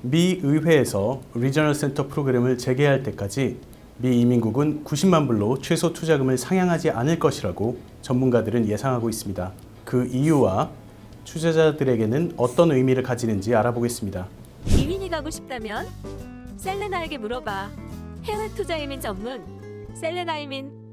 미 의회에서 리저널 센터 프로그램을 재개할 때까지 미 이민국은 90만 불로 최소 투자금을 상향하지 않을 것이라고 전문가들은 예상하고 있습니다. 그 이유와 투자자들에게는 어떤 의미를 가지는지 알아보겠습니다. 이민이 가고 싶다면 셀레나에게 물어봐. 해외 투자 이민 전문 셀레나 이민.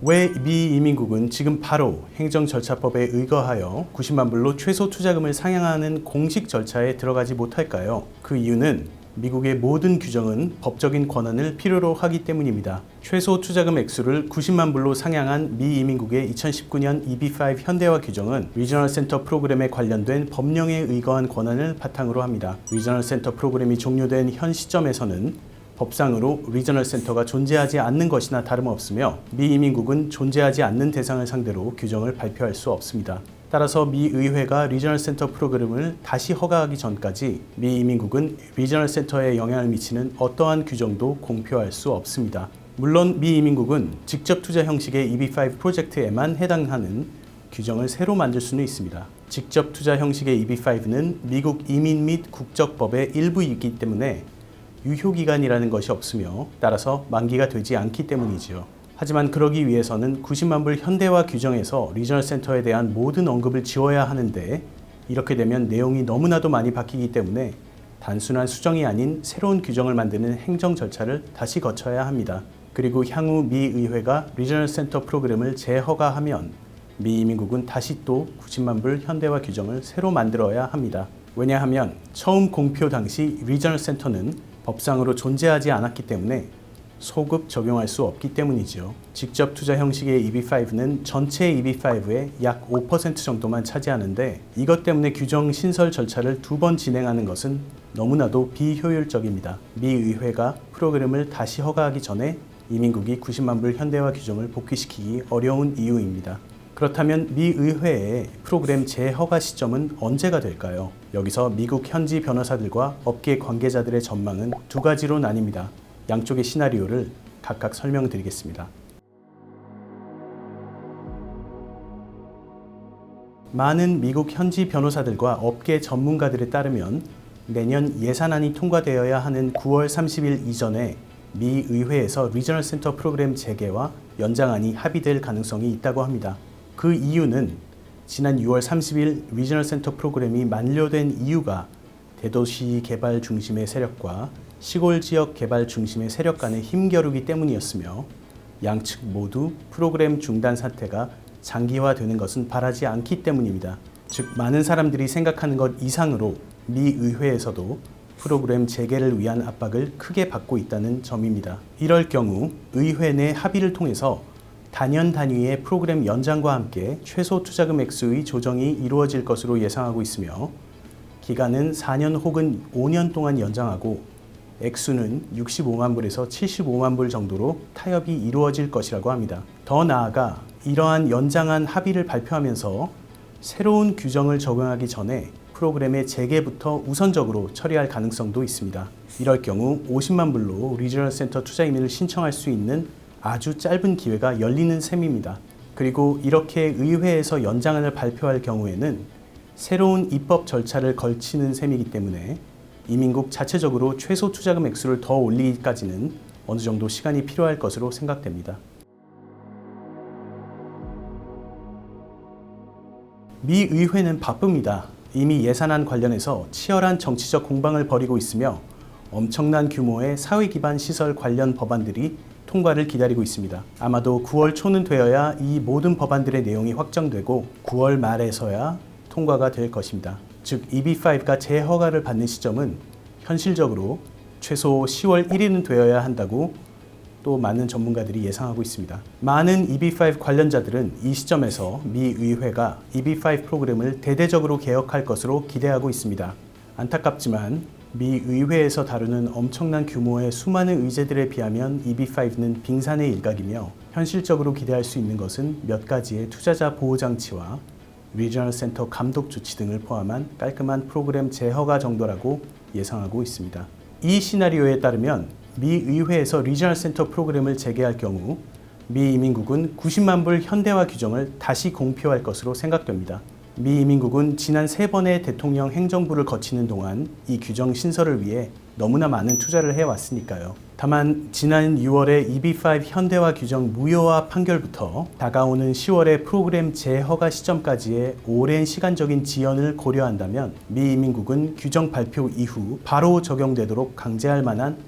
왜 미 이민국은 지금 바로 행정절차법에 의거하여 90만 불로 최소 투자금을 상향하는 공식 절차에 들어가지 못할까요? 그 이유는 미국의 모든 규정은 법적인 권한을 필요로 하기 때문입니다. 최소 투자금 액수를 90만 불로 상향한 미 이민국의 2019년 EB5 현대화 규정은 리저널 센터 프로그램에 관련된 법령에 의거한 권한을 바탕으로 합니다. 리저널 센터 프로그램이 종료된 현 시점에서는 법상으로 리저널 센터가 존재하지 않는 것이나 다름없으며 미 이민국은 존재하지 않는 대상을 상대로 규정을 발표할 수 없습니다. 따라서 미 의회가 리저널 센터 프로그램을 다시 허가하기 전까지 미 이민국은 리저널 센터에 영향을 미치는 어떠한 규정도 공표할 수 없습니다. 물론 미 이민국은 직접 투자 형식의 EB5 프로젝트에만 해당하는 규정을 새로 만들 수는 있습니다. 직접 투자 형식의 EB5는 미국 이민 및 국적법의 일부이기 때문에 유효기간이라는 것이 없으며 따라서 만기가 되지 않기 때문이지요. 하지만 그러기 위해서는 90만 불 현대화 규정에서 리저널 센터에 대한 모든 언급을 지워야 하는데 이렇게 되면 내용이 너무나도 많이 바뀌기 때문에 단순한 수정이 아닌 새로운 규정을 만드는 행정 절차를 다시 거쳐야 합니다. 그리고 향후 미 의회가 리저널 센터 프로그램을 재허가하면 미 이민국은 다시 또 90만 불 현대화 규정을 새로 만들어야 합니다. 왜냐하면 처음 공표 당시 리저널 센터는 법상으로 존재하지 않았기 때문에 소급 적용할 수 없기 때문이지요. 직접 투자 형식의 EB5는 전체 EB5의 약 5% 정도만 차지하는데 이것 때문에 규정 신설 절차를 2번 진행하는 것은 너무나도 비효율적입니다. 미 의회가 프로그램을 다시 허가하기 전에 이민국이 90만 불 현대화 규정을 복귀시키기 어려운 이유입니다. 그렇다면 미 의회의 프로그램 재허가 시점은 언제가 될까요? 여기서 미국 현지 변호사들과 업계 관계자들의 전망은 두 가지로 나뉩니다. 양쪽의 시나리오를 각각 설명드리겠습니다. 많은 미국 현지 변호사들과 업계 전문가들에 따르면 내년 예산안이 통과되어야 하는 9월 30일 이전에 미 의회에서 리저널 센터 프로그램 재개와 연장안이 합의될 가능성이 있다고 합니다. 그 이유는 지난 6월 30일 리저널 센터 프로그램이 만료된 이유가 대도시 개발 중심의 세력과 시골 지역 개발 중심의 세력 간의 힘겨루기 때문이었으며 양측 모두 프로그램 중단 사태가 장기화되는 것은 바라지 않기 때문입니다. 즉 많은 사람들이 생각하는 것 이상으로 미 의회에서도 프로그램 재개를 위한 압박을 크게 받고 있다는 점입니다. 이럴 경우 의회 내 합의를 통해서 단연 단위의 프로그램 연장과 함께 최소 투자금 액수의 조정이 이루어질 것으로 예상하고 있으며 기간은 4년 혹은 5년 동안 연장하고 액수는 65만 불에서 75만 불 정도로 타협이 이루어질 것이라고 합니다. 더 나아가 이러한 연장한 합의를 발표하면서 새로운 규정을 적용하기 전에 프로그램의 재개부터 우선적으로 처리할 가능성도 있습니다. 이럴 경우 50만 불로 리저널 센터 투자 이민을 신청할 수 있는 아주 짧은 기회가 열리는 셈입니다. 그리고 이렇게 의회에서 연장안을 발표할 경우에는 새로운 입법 절차를 걸치는 셈이기 때문에 이민국 자체적으로 최소 투자금 액수를 더 올리기까지는 어느 정도 시간이 필요할 것으로 생각됩니다. 미 의회는 바쁩니다. 이미 예산안 관련해서 치열한 정치적 공방을 벌이고 있으며 엄청난 규모의 사회 기반 시설 관련 법안들이 통과를 기다리고 있습니다. 아마도 9월 초는 되어야 이 모든 법안들의 내용이 확정되고 9월 말에서야 통과가 될 것입니다. 즉 EB5가 재허가를 받는 시점은 현실적으로 최소 10월 1일은 되어야 한다고 또 많은 전문가들이 예상하고 있습니다. 많은 EB5 관련자들은 이 시점에서 미 의회가 EB5 프로그램을 대대적으로 개혁할 것으로 기대하고 있습니다. 안타깝지만 미 의회에서 다루는 엄청난 규모의 수많은 의제들에 비하면 EB5는 빙산의 일각이며 현실적으로 기대할 수 있는 것은 몇 가지의 투자자 보호 장치와 리저널 센터 감독 조치 등을 포함한 깔끔한 프로그램 재허가 정도라고 예상하고 있습니다. 이 시나리오에 따르면 미 의회에서 리저널 센터 프로그램을 재개할 경우 미 이민국은 90만 불 현대화 규정을 다시 공표할 것으로 생각됩니다. 미 이민국은 지난 3번의 대통령 행정부를 거치는 동안 이 규정 신설을 위해 너무나 많은 투자를 해왔으니까요. 다만 지난 6월의 EB5 현대화 규정 무효화 판결부터 다가오는 10월의 프로그램 재허가 시점까지의 오랜 시간적인 지연을 고려한다면 미 이민국은 규정 발표 이후 바로 적용되도록 강제할 만한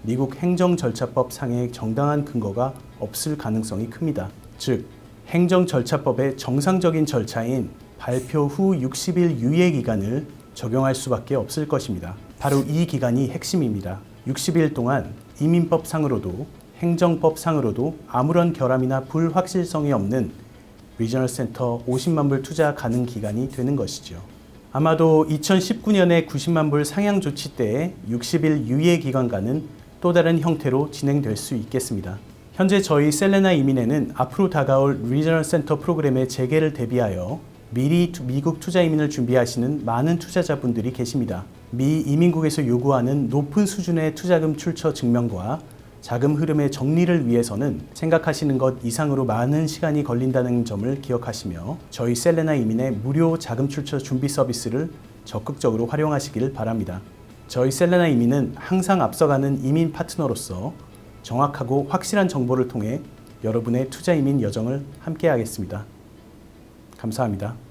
미국 행정절차법 상의 정당한 근거가 없을 가능성이 큽니다. 즉, 행정절차법의 정상적인 절차인 발표 후 60일 유예 기간을 적용할 수밖에 없을 것입니다. 바로 이 기간이 핵심입니다. 60일 동안 이민법상으로도 행정법상으로도 아무런 결함이나 불확실성이 없는 리저널 센터 50만 불 투자 가능 기간이 되는 것이죠. 아마도 2019년에 90만 불 상향 조치 때의 60일 유예 기간과는 또 다른 형태로 진행될 수 있겠습니다. 현재 저희 셀레나 이민에는 앞으로 다가올 리저널 센터 프로그램의 재개를 대비하여 미리 미국 투자 이민을 준비하시는 많은 투자자분들이 계십니다. 미 이민국에서 요구하는 높은 수준의 투자금 출처 증명과 자금 흐름의 정리를 위해서는 생각하시는 것 이상으로 많은 시간이 걸린다는 점을 기억하시며 저희 셀레나 이민의 무료 자금 출처 준비 서비스를 적극적으로 활용하시길 바랍니다. 저희 셀레나 이민은 항상 앞서가는 이민 파트너로서 정확하고 확실한 정보를 통해 여러분의 투자 이민 여정을 함께하겠습니다. 감사합니다.